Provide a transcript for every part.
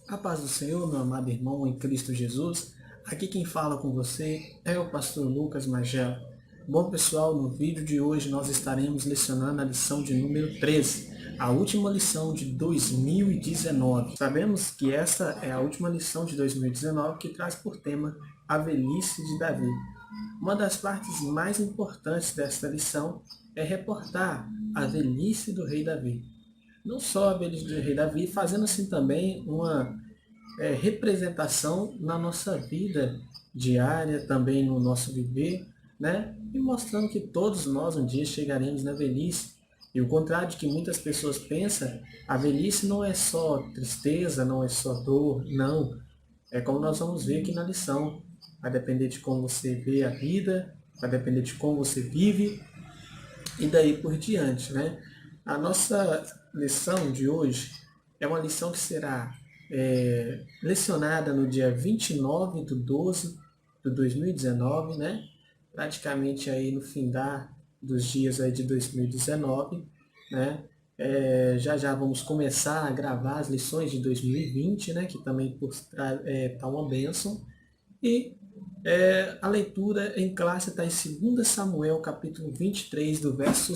A paz do Senhor, meu amado irmão em Cristo Jesus. Aqui quem fala com você é o pastor Lucas Magel. Bom pessoal, no vídeo de hoje nós estaremos lecionando a lição de número 13, a última lição de 2019. Sabemos que essa é a última lição de 2019 que traz por tema a velhice de Davi. Uma das partes mais importantes desta lição é reportar a velhice do rei Davi. Não só a velhice do rei Davi, fazendo assim também uma representação na nossa vida diária, também no nosso viver, né? E mostrando que todos nós um dia chegaremos na velhice. E o contrário de que muitas pessoas pensam, a velhice não é só tristeza, não é só dor, não. É como nós vamos ver aqui na lição. Vai depender de como você vê a vida, vai depender de como você vive e daí por diante, né? A nossa lição de hoje é uma lição que será lecionada no dia 29 de 12 de 2019, né? Praticamente aí no fim dos dias aí de 2019, né? Já já vamos começar a gravar as lições de 2020, né? Que também tá uma bênção. E a leitura em classe está em 2 Samuel, capítulo 23, do verso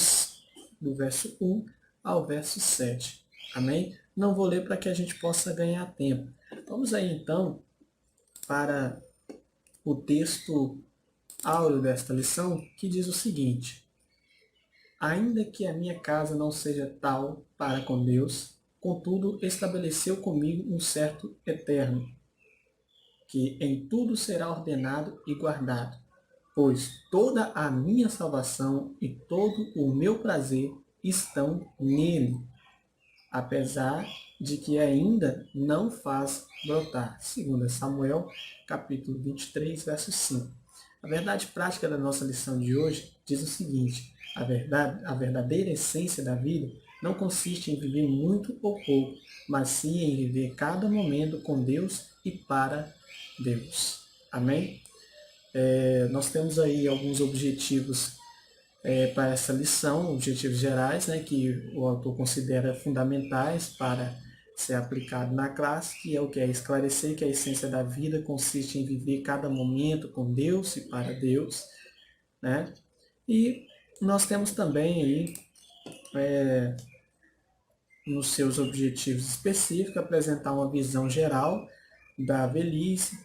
1 ao verso 7. Amém? Não vou ler para que a gente possa ganhar tempo. Vamos aí então para o texto áureo desta lição, que diz o seguinte: Ainda que a minha casa não seja tal para com Deus, contudo estabeleceu comigo um certo eterno, que em tudo será ordenado e guardado, pois toda a minha salvação e todo o meu prazer estão nele, apesar de que ainda não faz brotar. 2 Samuel, capítulo 23, verso 5. A verdade prática da nossa lição de hoje diz o seguinte: a verdadeira essência da vida não consiste em viver muito ou pouco, mas sim em viver cada momento com Deus e para Deus. Amém? Nós temos aí alguns objetivos para essa lição, objetivos gerais, né, que o autor considera fundamentais para ser aplicado na classe, que é o que é esclarecer que a essência da vida consiste em viver cada momento com Deus e para Deus, né? E nós temos também aí, nos seus objetivos específicos, apresentar uma visão geral da velhice,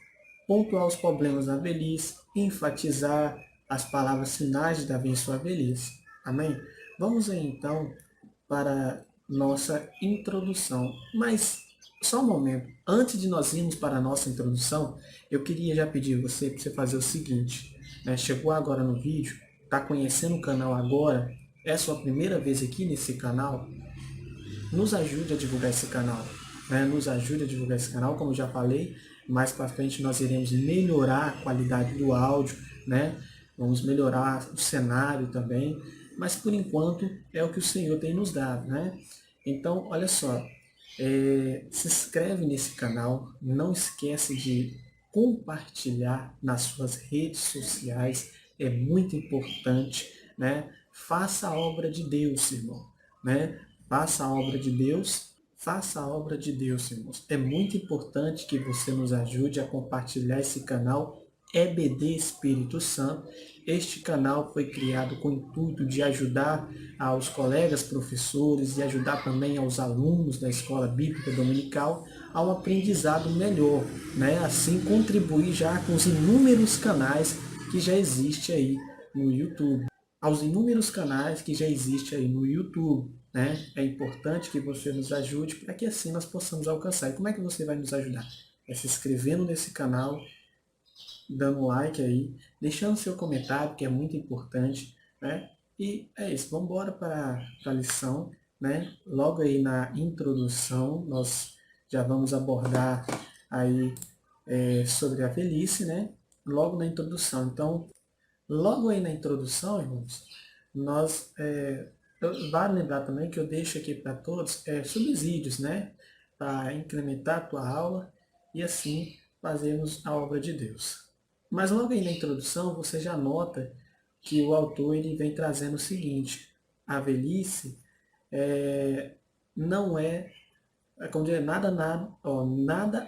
pontuar os problemas da velhice, enfatizar as palavras finais de Davi em sua velhice. Amém? Vamos aí então para nossa introdução. Mas só um momento, antes de nós irmos para a nossa introdução, eu queria já pedir você para você fazer o seguinte, né? Chegou agora no vídeo, está conhecendo o canal agora, é a sua primeira vez aqui nesse canal, nos ajude a divulgar esse canal, né? Nos ajude a divulgar esse canal, como já falei, mais para frente nós iremos melhorar a qualidade do áudio, né? Vamos melhorar o cenário também, mas por enquanto é o que o Senhor tem nos dado, né? Então, olha só, se inscreve nesse canal, não esquece de compartilhar nas suas redes sociais, é muito importante, né? Faça a obra de Deus, irmão, né? Faça a obra de Deus, faça a obra de Deus, irmãos. É muito importante que você nos ajude a compartilhar esse canal EBD Espírito Santo. Este canal foi criado com o intuito de ajudar aos colegas professores e ajudar também aos alunos da Escola Bíblica Dominical a um aprendizado melhor, né? Assim contribuir já com os inúmeros canais que já existem aí no YouTube. Aos inúmeros canais que já existem aí no YouTube, né? É importante que você nos ajude para que assim nós possamos alcançar. E como é que você vai nos ajudar? É se inscrevendo nesse canal, dando like aí, deixando seu comentário, que é muito importante, né? E é isso, vamos embora para a lição, né? Logo aí na introdução, nós já vamos abordar aí sobre a velhice, né? Logo na introdução. Então, logo aí na introdução, irmãos, nós vale lembrar também que eu deixo aqui para todos subsídios, né? Para incrementar a tua aula e assim fazermos a obra de Deus. Mas logo aí na introdução você já nota que o autor ele vem trazendo o seguinte: a velhice não é é como dizer, nada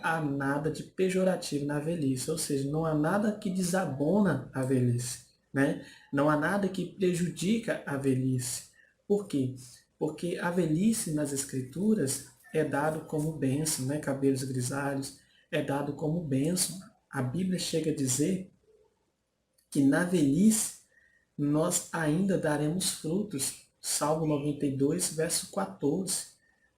há nada de pejorativo na velhice, ou seja, não há nada que desabona a velhice, né? Não há nada que prejudica a velhice. Por quê? Porque a velhice nas escrituras é dado como bênção, né? Cabelos grisalhos é dado como bênção. A Bíblia chega a dizer que na velhice nós ainda daremos frutos. Salmo 92, verso 14,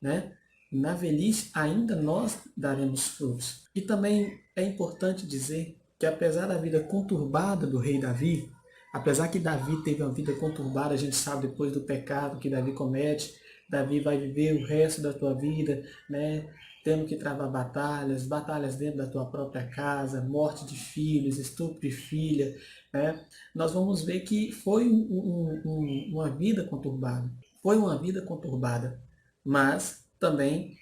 né? Na velhice ainda nós daremos frutos. E também é importante dizer que apesar da vida conturbada do rei Davi, apesar que Davi teve uma vida conturbada, a gente sabe depois do pecado que Davi comete, Davi vai viver o resto da tua vida, né? Tendo que travar batalhas, batalhas dentro da tua própria casa, morte de filhos, estupro de filha, né? Nós vamos ver que foi uma vida conturbada. Foi uma vida conturbada, mas também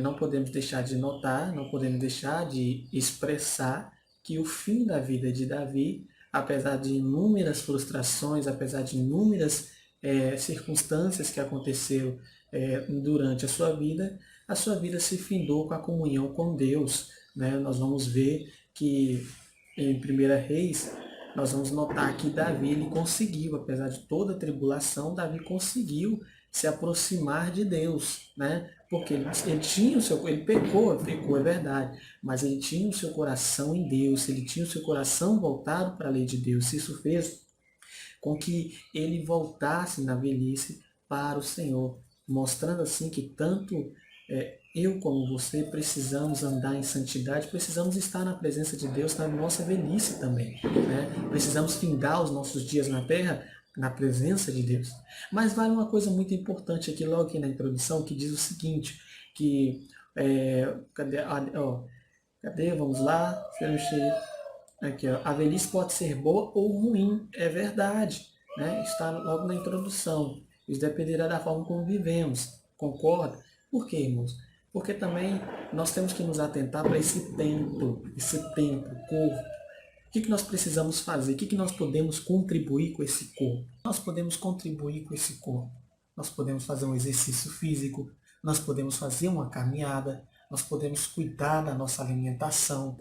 não podemos deixar de notar, não podemos deixar de expressar que o fim da vida de Davi, apesar de inúmeras frustrações, apesar de inúmeras circunstâncias que aconteceram durante a sua vida se findou com a comunhão com Deus. Né? Nós vamos ver que em 1 Reis, nós vamos notar que Davi ele conseguiu, apesar de toda a tribulação, Davi conseguiu se aproximar de Deus, né? Porque ele tinha o seu, ele pecou, é verdade, mas ele tinha o seu coração em Deus, ele tinha o seu coração voltado para a lei de Deus. Isso fez com que ele voltasse na velhice para o Senhor, mostrando assim que tanto eu como você precisamos andar em santidade, precisamos estar na presença de Deus na nossa velhice também. Né? Precisamos findar os nossos dias na terra na presença de Deus. Mas vale uma coisa muito importante aqui, logo aqui na introdução, que diz o seguinte, que, cadê, cadê, vamos lá, aqui, ó, a velhice pode ser boa ou ruim, é verdade, né? Está logo na introdução. Isso dependerá da forma como vivemos, concorda? Por quê, irmãos? Porque também nós temos que nos atentar para esse tempo, corpo. O que nós precisamos fazer? O que nós podemos contribuir com esse corpo? Nós podemos contribuir com esse corpo. Nós podemos fazer um exercício físico, nós podemos fazer uma caminhada, nós podemos cuidar da nossa alimentação.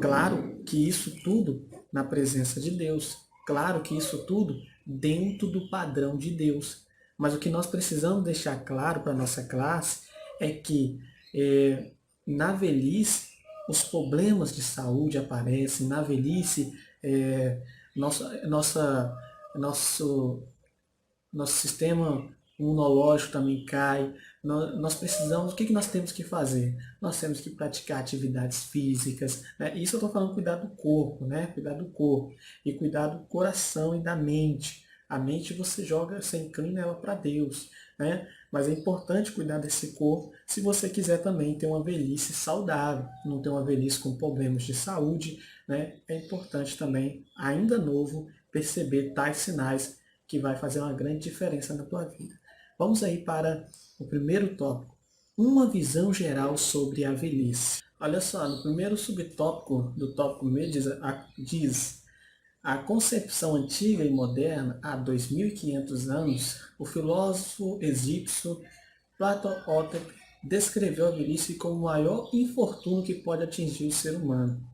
Claro que isso tudo na presença de Deus. Claro que isso tudo dentro do padrão de Deus. Mas o que nós precisamos deixar claro para a nossa classe é que na velhice os problemas de saúde aparecem, na velhice nosso sistema imunológico também cai. Nós precisamos, o que nós temos que fazer? Nós temos que praticar atividades físicas. Né? Isso eu estou falando cuidar do corpo, né? Cuidar do corpo. E cuidar do coração e da mente. A mente você joga, você inclina ela para Deus. Né? Mas é importante cuidar desse corpo se você quiser também ter uma velhice saudável, não ter uma velhice com problemas de saúde. Né? É importante também, ainda novo, perceber tais sinais que vai fazer uma grande diferença na tua vida. Vamos aí para o primeiro tópico, uma visão geral sobre a velhice. Olha só, no primeiro subtópico do tópico meio diz a concepção antiga e moderna, há 2.500 anos, o filósofo egípcio Platon descreveu a velhice como o maior infortúnio que pode atingir o ser humano.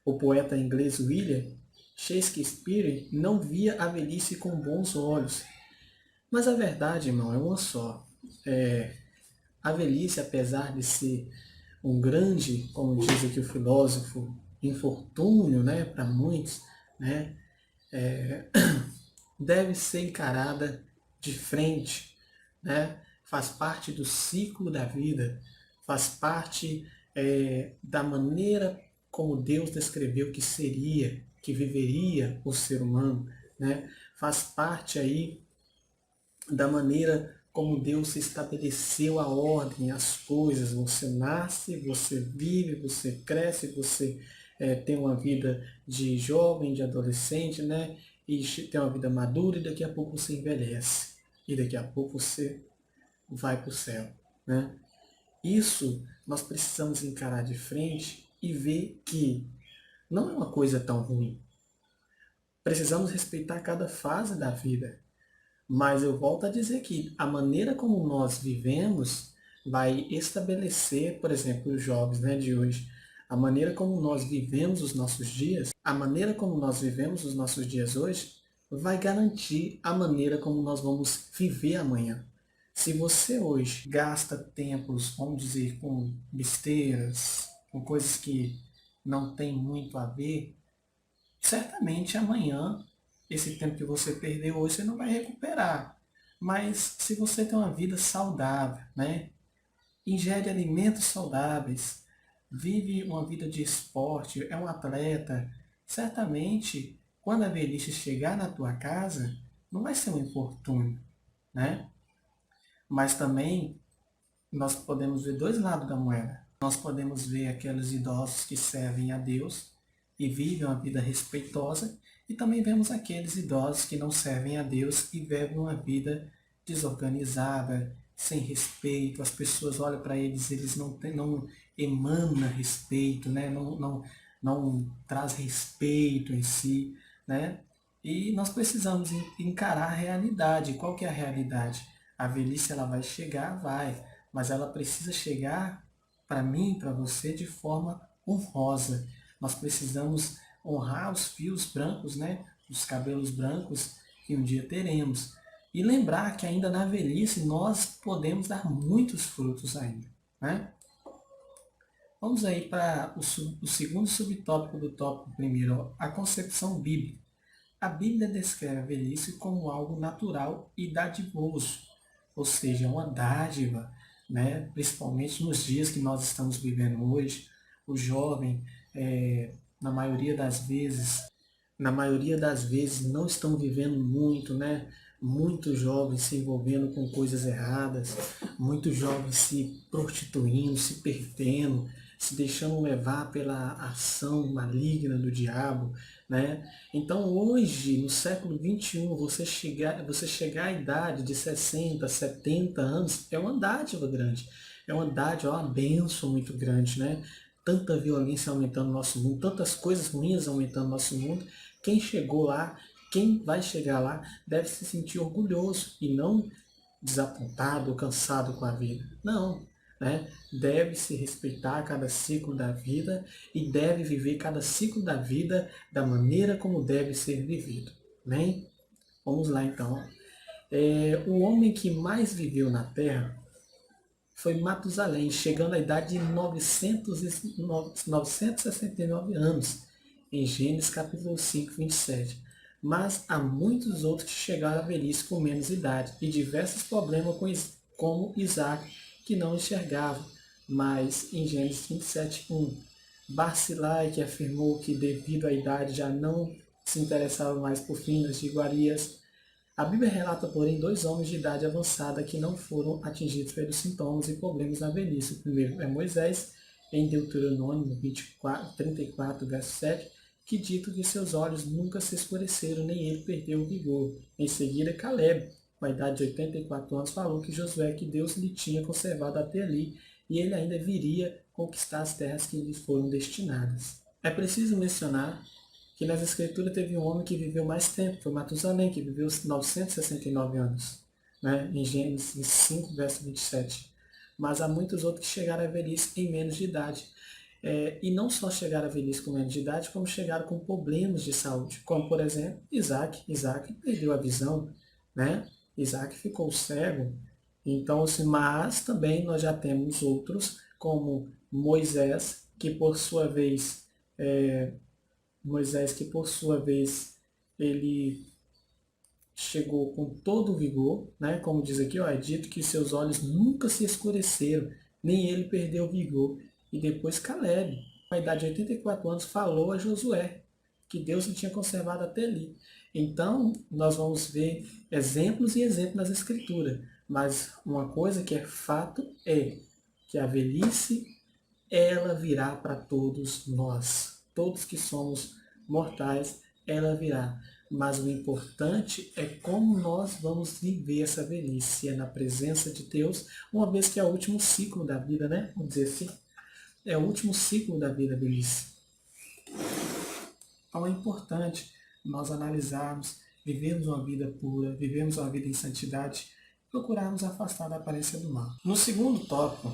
O poeta inglês William Shakespeare não via a velhice com bons olhos. Mas a verdade, irmão, é uma só. A velhice, apesar de ser um grande, como diz aqui o filósofo, infortúnio, né, para muitos, né, deve ser encarada de frente, né? Faz parte do ciclo da vida, faz parte da maneira como Deus descreveu que seria, que viveria o ser humano, né? Faz parte aí da maneira como Deus estabeleceu a ordem, as coisas. Você nasce, você vive, você cresce, você tem uma vida de jovem, de adolescente, né? E tem uma vida madura e daqui a pouco você envelhece. E daqui a pouco você vai para o céu, né? Isso nós precisamos encarar de frente e ver que não é uma coisa tão ruim. Precisamos respeitar cada fase da vida. Mas eu volto a dizer que a maneira como nós vivemos vai estabelecer, por exemplo, os jovens, né, de hoje, a maneira como nós vivemos os nossos dias, a maneira como nós vivemos os nossos dias hoje, vai garantir a maneira como nós vamos viver amanhã. Se você hoje gasta tempos, vamos dizer, com besteiras, com coisas que não têm muito a ver, certamente amanhã, esse tempo que você perdeu hoje, você não vai recuperar. Mas se você tem uma vida saudável, né? Ingere alimentos saudáveis, vive uma vida de esporte, é um atleta, certamente, quando a velhice chegar na tua casa, não vai ser um infortúnio, né? Mas também nós podemos ver dois lados da moeda. Nós podemos ver aqueles idosos que servem a Deus e vivem uma vida respeitosa, e também vemos aqueles idosos que não servem a Deus e vivem uma vida desorganizada, sem respeito. As pessoas olham para eles, eles não emanam respeito, né? Não traz respeito em si, né? E nós precisamos encarar a realidade. Qual que é a realidade? A velhice ela vai chegar, vai, mas ela precisa chegar para mim, para você, de forma honrosa. Nós precisamos honrar os fios brancos, né? Os cabelos brancos que um dia teremos. E lembrar que ainda na velhice nós podemos dar muitos frutos ainda, né? Vamos aí para o segundo subtópico do tópico primeiro, a concepção bíblica. A Bíblia descreve a velhice como algo natural e dadivoso, ou seja, uma dádiva, né? Principalmente nos dias que nós estamos vivendo hoje. O jovem, na maioria das vezes, não estão vivendo muito, né? Muitos jovens se envolvendo com coisas erradas, muitos jovens se prostituindo, se perdendo, se deixando levar pela ação maligna do diabo, né? Então hoje, no século XXI, você chegar à idade de 60, 70 anos é uma dádiva grande, é uma dádiva, é uma bênção muito grande, né? Tanta violência aumentando no nosso mundo, tantas coisas ruins aumentando no nosso mundo. Quem chegou lá, quem vai chegar lá, deve se sentir orgulhoso e não desapontado ou cansado com a vida. Não, né? Deve se respeitar cada ciclo da vida e deve viver cada ciclo da vida da maneira como deve ser vivido. Amém? Vamos lá então. O homem que mais viveu na Terra foi Matusalém, chegando à idade de 969 anos, em Gênesis capítulo 5, 27. Mas há muitos outros que chegaram à velhice com menos idade e diversos problemas como Isaac, que não enxergava. Mas em Gênesis 27, 1, Barzilai, que afirmou que devido à idade já não se interessava mais por finas de iguarias. A Bíblia relata, porém, dois homens de idade avançada que não foram atingidos pelos sintomas e problemas da velhice. O primeiro é Moisés, em Deuteronômio 34, verso 7, que dito que seus olhos nunca se escureceram, nem ele perdeu o vigor. Em seguida, Caleb, com a idade de 84 anos, falou que Josué, que Deus lhe tinha conservado até ali, e ele ainda viria conquistar as terras que lhe foram destinadas. É preciso mencionar que nas Escrituras teve um homem que viveu mais tempo, foi Matusalém, que viveu 969 anos, né? Em Gênesis 5, verso 27. Mas há muitos outros que chegaram à velhice em menos de idade. E não só chegaram à velhice com menos de idade, como chegaram com problemas de saúde, como por exemplo Isaac. Isaac perdeu a visão, né? Isaac ficou cego. Então, assim, mas também nós já temos outros, como Moisés, que por sua vez ele chegou com todo o vigor, né? Como diz aqui, ó, é dito que seus olhos nunca se escureceram, nem ele perdeu o vigor. E depois Caleb, com a idade de 84 anos, falou a Josué que Deus lhe tinha conservado até ali. Então, nós vamos ver exemplos e exemplos nas Escrituras. Mas uma coisa que é fato é que a velhice, ela virá para todos nós. Todos que somos mortais, ela virá. Mas o importante é como nós vamos viver essa velhice. Se é na presença de Deus, uma vez que é o último ciclo da vida, né? Vamos dizer assim. É o último ciclo da vida, a velhice. Então é importante nós analisarmos, vivemos uma vida pura, vivemos uma vida em santidade, procurar nos afastar da aparência do mal. No segundo tópico,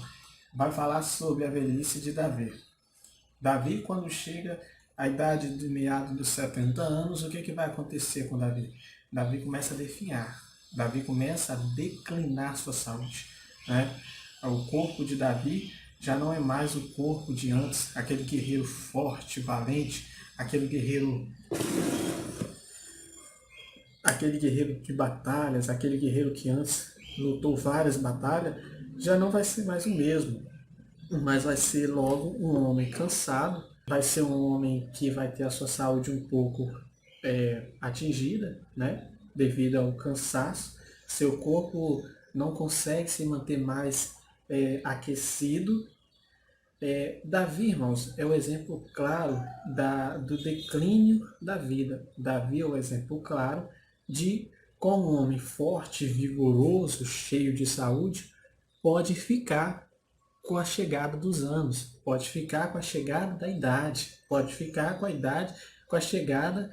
vai falar sobre a velhice de Davi. Davi, quando chega à idade de meados dos 70 anos, o que vai acontecer com Davi? Davi começa a definhar. Davi começa a declinar sua saúde, né? O corpo de Davi já não é mais o corpo de antes, aquele guerreiro forte, valente, aquele guerreiro de batalhas, aquele guerreiro que antes lutou várias batalhas, já não vai ser mais o mesmo, mas vai ser logo um homem cansado, vai ser um homem que vai ter a sua saúde um pouco atingida, né? Devido ao cansaço, seu corpo não consegue se manter mais aquecido. Davi, irmãos, é o exemplo claro do declínio da vida. Davi é o exemplo claro de como um homem forte, vigoroso, cheio de saúde, pode ficar com a chegada dos anos, pode ficar com a chegada da idade, pode ficar com a idade, com a chegada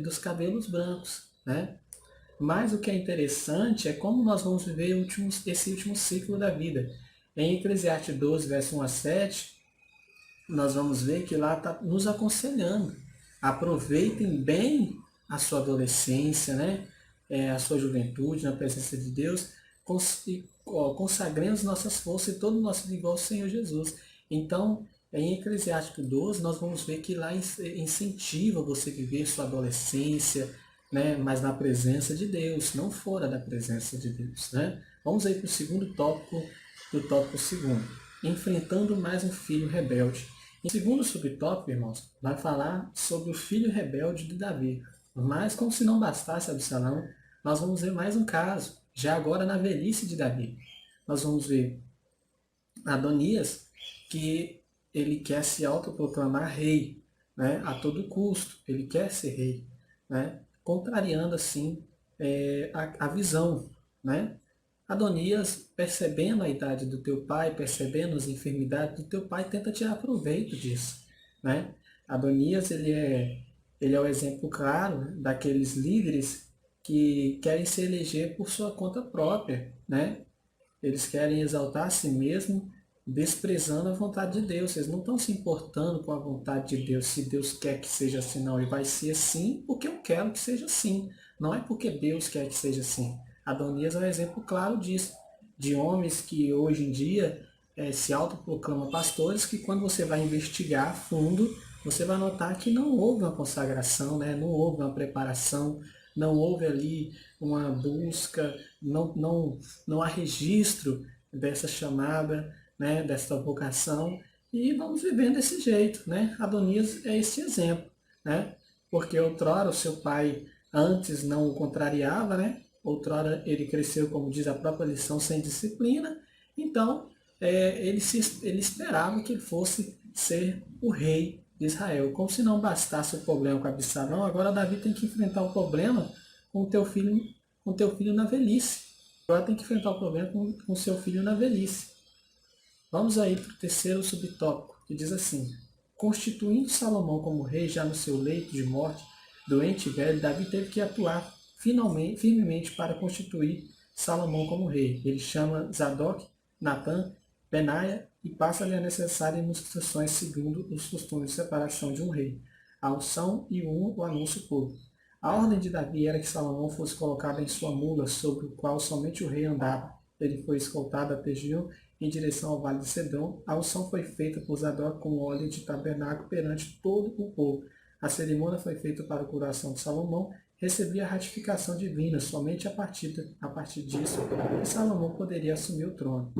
dos cabelos brancos, né? Mas o que é interessante é como nós vamos viver esse último ciclo da vida. Em Eclesiastes 12, verso 1 a 7, nós vamos ver que lá está nos aconselhando. Aproveitem bem a sua adolescência, né? A sua juventude na presença de Deus, e consagremos nossas forças e todo o nosso vigor ao Senhor Jesus. Então, em Eclesiástico 12, nós vamos ver que lá incentiva você a viver sua adolescência, né? Mas na presença de Deus, não fora da presença de Deus, né? Vamos aí para o segundo tópico, do tópico segundo. Enfrentando mais um filho rebelde. Em segundo subtópico, irmãos, vai falar sobre o filho rebelde de Davi. Mas como se não bastasse Absalão, nós vamos ver mais um caso, já agora na velhice de Davi. Nós vamos ver Adonias, que ele quer se autoproclamar rei, né, a todo custo, ele quer ser rei, né, contrariando assim a visão, né? Adonias, percebendo a idade do teu pai, percebendo as enfermidades do teu pai, tenta tirar proveito disso, né? Adonias, ele é o exemplo claro daqueles líderes que querem se eleger por sua conta própria, né? Eles querem exaltar a si mesmo, desprezando a vontade de Deus. Eles não estão se importando com a vontade de Deus, se Deus quer que seja assim, não. E vai ser assim porque eu quero que seja assim. Não é porque Deus quer que seja assim. Adonias é um exemplo claro disso. De homens que hoje em dia se autoproclamam pastores, que quando você vai investigar a fundo, você vai notar que não houve uma consagração, né? Não houve uma preparação, não houve ali uma busca, não há registro dessa chamada, né, dessa vocação, e vamos vivendo desse jeito, né? Adonias é esse exemplo, né? Porque outrora o seu pai antes não o contrariava, né? Outrora ele cresceu, como diz a própria lição, sem disciplina, então ele esperava que ele fosse ser o rei de Israel. Como se não bastasse o problema com Absalão, agora Davi tem que enfrentar o problema com o teu filho na velhice. Agora tem que enfrentar o problema com o seu filho na velhice. Vamos aí para o terceiro subtópico, que diz assim: constituindo Salomão como rei já no seu leito de morte, doente e velho, Davi teve que atuar firmemente para constituir Salomão como rei. Ele chama Zadok, Natã, Benaia e passa-lhe a necessária instruções segundo os costumes de separação de um rei, a unção e o anúncio público. A ordem de Davi era que Salomão fosse colocado em sua mula, sobre o qual somente o rei andava. Ele foi escoltado até Gil, em direção ao vale de Cedron. A unção foi feita por Zadok com óleo de tabernáculo perante todo o povo. A cerimônia foi feita para o coração de Salomão, recebia a ratificação divina somente a partir disso, e Salomão poderia assumir o trono.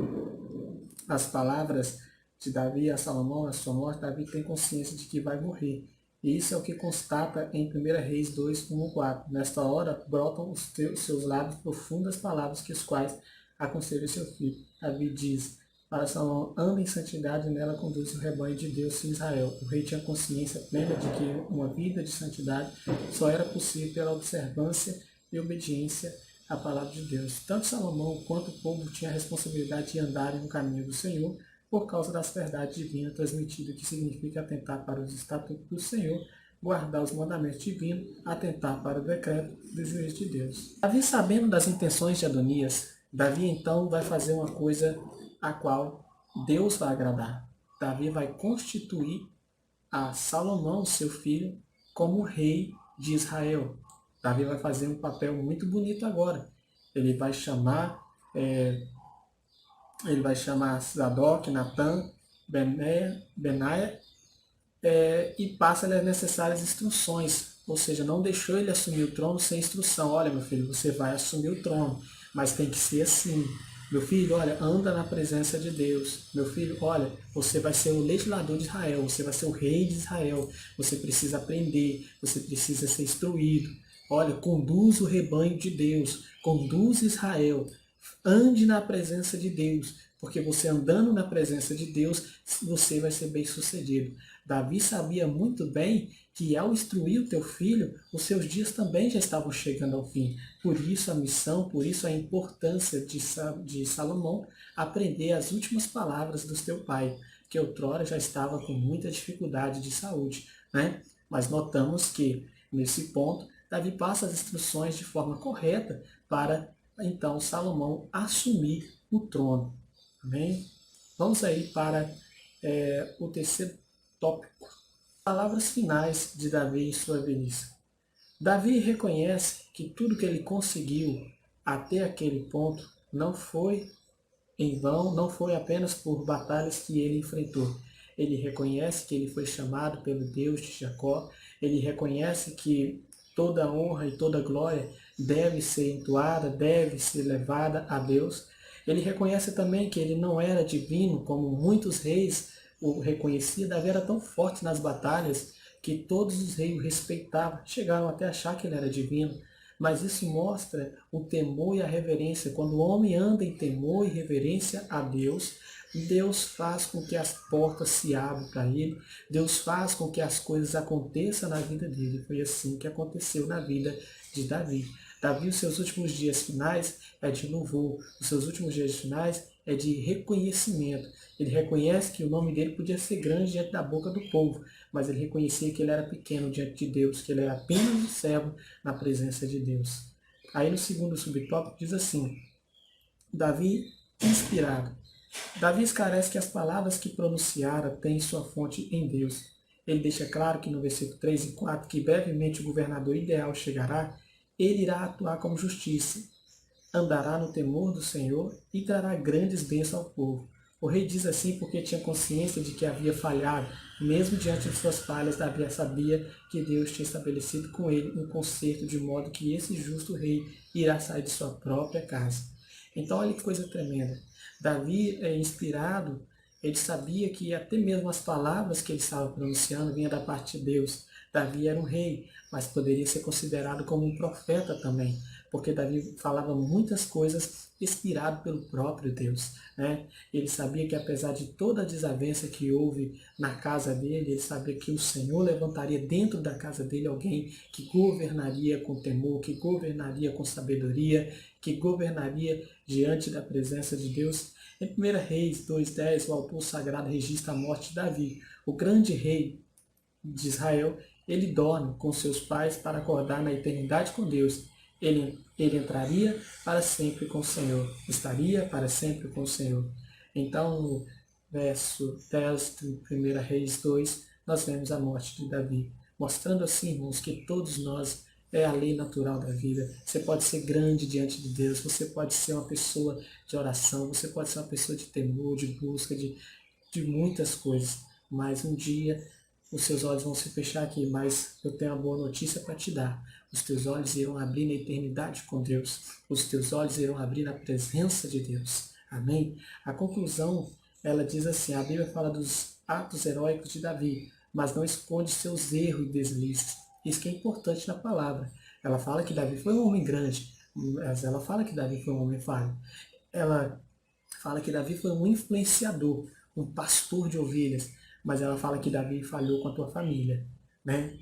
As palavras de Davi a Salomão, na sua morte, Davi tem consciência de que vai morrer. E isso é o que constata em 1 Reis 2, 1 a 4. Nesta hora, brotam os seus lábios profundas palavras que os quais aconselha seu filho. Davi diz para Salomão: anda em santidade, e nela conduz o rebanho de Deus em Israel. O rei tinha consciência plena de que uma vida de santidade só era possível pela observância e obediência à palavra de Deus. Tanto Salomão quanto o povo tinham a responsabilidade de andarem no caminho do Senhor, por causa das verdades divinas transmitidas, que significa atentar para os estatutos do Senhor, guardar os mandamentos divinos, atentar para o decreto do juiz de Deus. Davi, sabendo das intenções de Adonias, Davi então vai fazer uma coisa a qual Deus vai agradar. Davi vai constituir a Salomão, seu filho, como rei de Israel. Davi vai fazer um papel muito bonito agora. Ele vai chamar Zadok, Natan, Benaia, e passa-lhe as necessárias instruções. Ou seja, não deixou ele assumir o trono sem instrução. Olha, meu filho, você vai assumir o trono, mas tem que ser assim. Meu filho, olha, anda na presença de Deus. Meu filho, olha, você vai ser o legislador de Israel, você vai ser o rei de Israel. Você precisa aprender, você precisa ser instruído. Olha, conduz o rebanho de Deus, conduz Israel. Ande na presença de Deus, porque você andando na presença de Deus, você vai ser bem sucedido. Davi sabia muito bem que ao instruir o teu filho, os seus dias também já estavam chegando ao fim. Por isso a missão, por isso a importância de Salomão aprender as últimas palavras do teu pai, que outrora já estava com muita dificuldade de saúde, né? Mas notamos que, nesse ponto, Davi passa as instruções de forma correta para, então, Salomão assumir o trono. Amém? Vamos aí para o terceiro tópico. Palavras finais de Davi em sua velhice. Davi reconhece que tudo que ele conseguiu até aquele ponto não foi em vão, não foi apenas por batalhas que ele enfrentou. Ele reconhece que ele foi chamado pelo Deus de Jacó, ele reconhece que toda honra e toda glória deve ser entoada, deve ser levada a Deus. Ele reconhece também que ele não era divino, como muitos reis o reconheciam. Davi era tão forte nas batalhas que todos os reis o respeitavam, chegaram até a achar que ele era divino. Mas isso mostra o temor e a reverência. Quando o homem anda em temor e reverência a Deus, Deus faz com que as portas se abram para ele, Deus faz com que as coisas aconteçam na vida dele. Foi assim que aconteceu na vida de Davi. Davi, os seus últimos dias finais é de louvor, os seus últimos dias finais é de reconhecimento. Ele reconhece que o nome dele podia ser grande diante da boca do povo, mas ele reconhecia que ele era pequeno diante de Deus, que ele era apenas um servo na presença de Deus. Aí no segundo subtópico diz assim, Davi inspirado. Davi esclarece que as palavras que pronunciara têm sua fonte em Deus. Ele deixa claro que no versículo 3 e 4 que brevemente o governador ideal chegará, ele irá atuar com justiça, andará no temor do Senhor e trará grandes bênçãos ao povo. O rei diz assim porque tinha consciência de que havia falhado. Mesmo diante de suas falhas, Davi sabia que Deus tinha estabelecido com ele um concerto de modo que esse justo rei irá sair de sua própria casa. Então, olha que coisa tremenda. Davi, inspirado, ele sabia que até mesmo as palavras que ele estava pronunciando vinham da parte de Deus. Davi era um rei, mas poderia ser considerado como um profeta também, porque Davi falava muitas coisas inspirado pelo próprio Deus, né? Ele sabia que apesar de toda a desavença que houve na casa dele, ele sabia que o Senhor levantaria dentro da casa dele alguém que governaria com temor, que governaria com sabedoria, que governaria diante da presença de Deus. Em 1 Reis 2,10, o autor sagrado registra a morte de Davi, o grande rei de Israel. Ele dorme com seus pais para acordar na eternidade com Deus. Ele entraria para sempre com o Senhor, estaria para sempre com o Senhor. Então, no verso 10 de 1 Reis 2, nós vemos a morte de Davi, mostrando assim, irmãos, que todos nós é a lei natural da vida. Você pode ser grande diante de Deus, você pode ser uma pessoa de oração, você pode ser uma pessoa de temor, de busca, de muitas coisas, mas um dia os seus olhos vão se fechar aqui, mas eu tenho uma boa notícia para te dar. Os teus olhos irão abrir na eternidade com Deus. Os teus olhos irão abrir na presença de Deus. Amém? A conclusão, ela diz assim, a Bíblia fala dos atos heróicos de Davi, mas não esconde seus erros e deslizes. Isso que é importante na palavra. Ela fala que Davi foi um homem grande, mas ela fala que Davi foi um homem falho. Ela fala que Davi foi um influenciador, um pastor de ovelhas, mas ela fala que Davi falhou com a tua família, né?